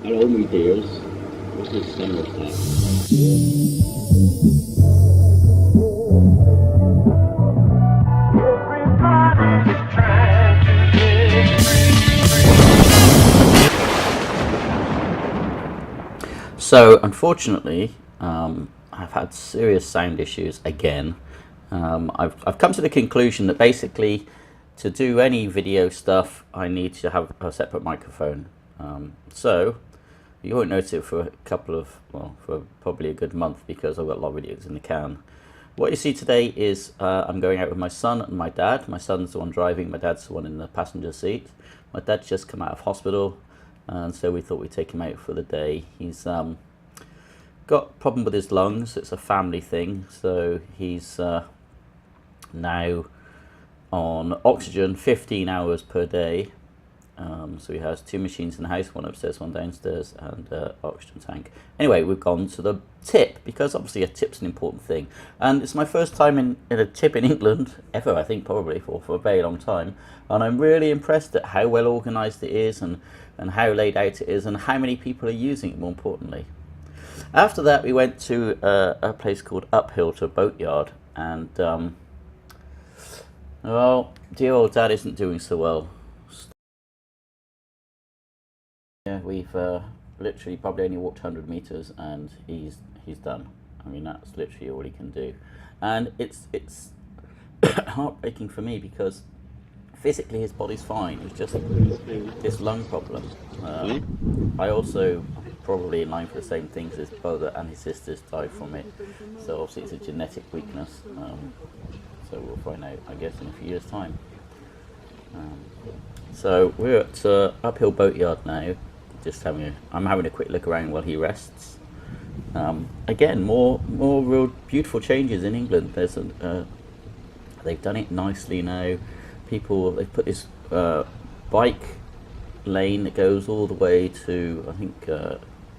Hello, my dears. This is Somerset. So unfortunately, I've had serious sound issues again. I've come to the conclusion that basically to do any video stuff I need to have a separate microphone. So you won't notice it for a couple of, well, for probably a good month, because I've got a lot of videos in the can. What you see today is I'm going out with my son and my dad. My son's the one driving, my dad's the one in the passenger seat. My dad's just come out of hospital, and so we thought we'd take him out for the day. He's got a problem with his lungs. It's a family thing, so he's now on oxygen 15 hours per day. So he has two machines in the house, one upstairs, one downstairs, and oxygen tank. Anyway, we've gone to the tip, because obviously a tip's an important thing. And it's my first time in a tip in England, ever, I think, probably, for a very long time. And I'm really impressed at how well organised it is, and how laid out it is, and how many people are using it, more importantly. After that, we went to a place called Uphill, to Boatyard, and well, dear old dad isn't doing so well. Yeah, we've literally probably only walked 100 meters, and he's done. I mean, that's literally all he can do, and it's heartbreaking for me, because physically his body's fine. It's just this lung problem. I also, probably in line for the same things, his brother and his sisters died from it, so obviously it's a genetic weakness. So we'll find out, I guess, in a few years' time. So we're at Uphill Boatyard now. I'm having a quick look around while he rests. Again, more real beautiful changes in England. They've done it nicely now. They've put this bike lane that goes all the way to, I think,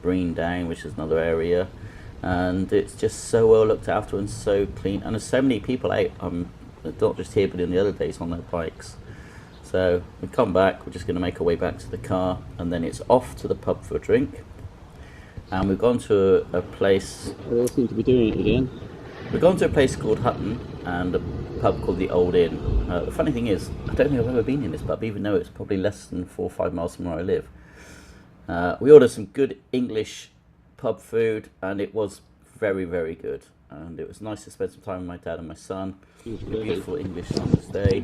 Breen Down, which is another area, and it's just so well looked after and so clean. And there's so many people out, not just here but in the other days, on their bikes. So we come back, we're just going to make our way back to the car, and then it's off to the pub for a drink. And we've gone to a place... They all seem to be doing it again. We've gone to a place called Hutton, and a pub called the Old Inn. The funny thing is, I don't think I've ever been in this pub, even though it's probably less than 4 or 5 miles from where I live. We ordered some good English pub food, and it was very, very good. And it was nice to spend some time with my dad and my son. A beautiful English summer's day.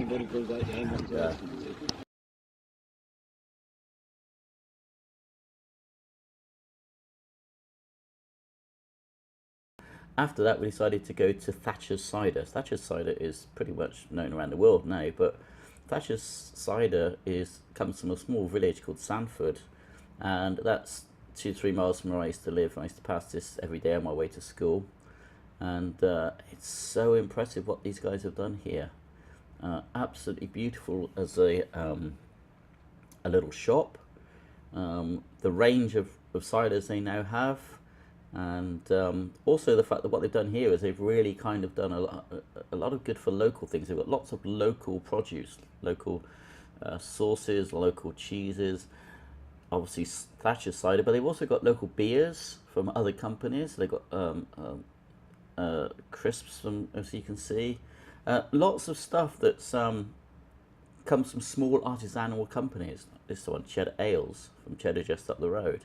After that, we decided to go to Thatchers Cider. Thatchers Cider is pretty much known around the world now, but Thatchers Cider comes from a small village called Sandford, and that's 2-3 miles from where I used to live. I used to pass this every day on my way to school, and it's so impressive what these guys have done here. Absolutely beautiful as a little shop. The range of ciders they now have. And also the fact that what they've done here is they've really kind of done a lot of good for local things. They've got lots of local produce, local sauces, local cheeses, obviously Thatcher's cider, but they've also got local beers from other companies. They've got crisps, as you can see, lots of stuff that's comes from small artisanal companies. This one, Cheddar Ales, from Cheddar just up the road.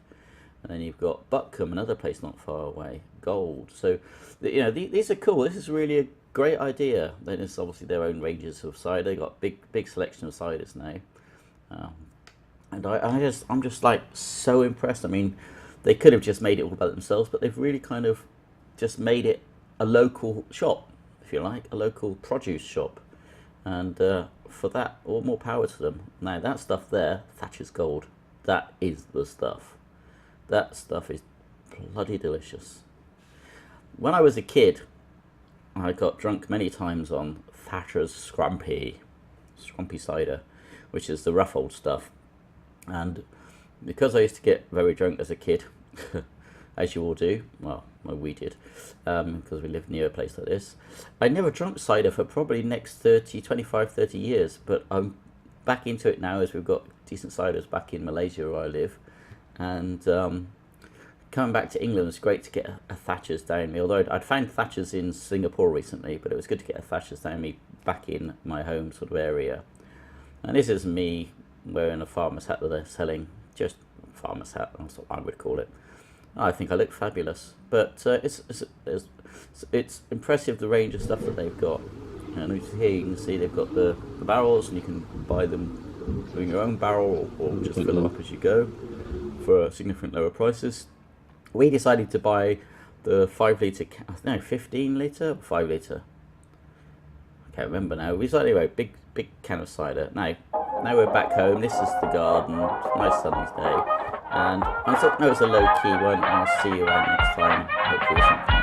And then you've got Buckham, another place not far away, Gold. So, these are cool. This is really a great idea. Then it's obviously their own ranges of cider. They've got big selection of ciders now. And I'm just like so impressed. I mean, they could have just made it all about themselves, but they've really kind of just made it a local shop, if you like, a local produce shop. And for that, all more power to them. Now, that stuff there, Thatcher's Gold, that is the stuff. That stuff is bloody delicious. When I was a kid, I got drunk many times on Thatcher's Scrumpy cider, which is the rough old stuff. And because I used to get very drunk as a kid, as you all do, well we did, because we lived near a place like this, I never drunk cider for probably next 25, 30 years, but I'm back into it now, as we've got decent ciders back in Malaysia where I live. And coming back to England, it's great to get a Thatchers down me. Although I'd found Thatchers in Singapore recently, but it was good to get a Thatchers down me back in my home sort of area. And this is me wearing a farmer's hat that they're selling, just farmer's hat, that's what I would call it. I think I look fabulous, but it's impressive the range of stuff that they've got. And here you can see they've got the barrels, and you can buy them, doing your own barrel, or just fill them up as you go for significant lower prices. We decided to buy the 5 litre, no, 15 litre or 5 litre. I can't remember now. We decided anyway, big can of cider. Now we're back home. This is the garden. It's a nice sunny day, and I thought, no, it's a low key one. I'll see you around next time. Hopefully, something.